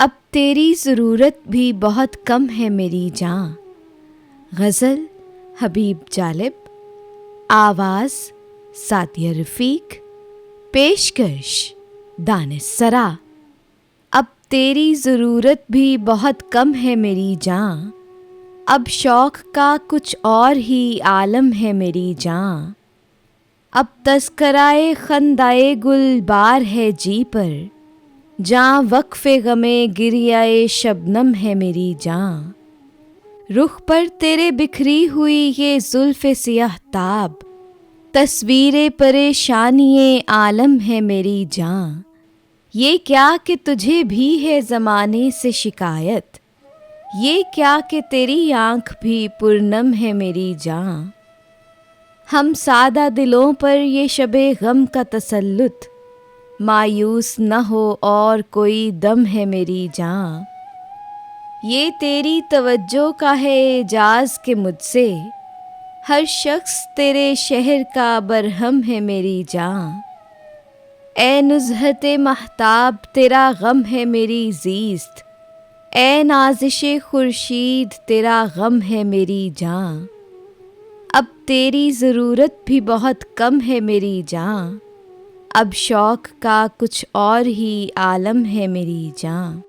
अब तेरी ज़रूरत भी बहुत कम है मेरी जान। गज़ल हबीब जालिब, आवाज़ सादिया रफ़ीक, पेशकश दानिश सरा। अब तेरी ज़रूरत भी बहुत कम है मेरी जान, अब शौक़ का कुछ और ही आलम है मेरी जान। अब तज़किराए खंदाए गुल बार है जी पर, जाँ वक्फ़े गमे गिरियाए शबनम है मेरी जान। रुख पर तेरे बिखरी हुई ये ज़ुल्फ़े सियाह ताब, तस्वीरे परेशानिये आलम है मेरी जान। ये क्या कि तुझे भी है ज़माने से शिकायत, ये क्या कि तेरी आँख भी पुरनम है मेरी जान। हम सादा दिलों पर ये शबे गम का तसल्लुत, मायूस न हो और कोई दम है मेरी जान। ये तेरी तवज्जो का है एजाज़ के मुझसे, हर शख्स तेरे शहर का बरहम है मेरी जान। ए नुज़हते महताब तेरा गम है मेरी ज़ीस्त, ए नाज़िशे खुर्शीद तेरा गम है मेरी जान। अब तेरी ज़रूरत भी बहुत कम है मेरी जान, अब शौक़ का कुछ और ही आलम है मेरी जान।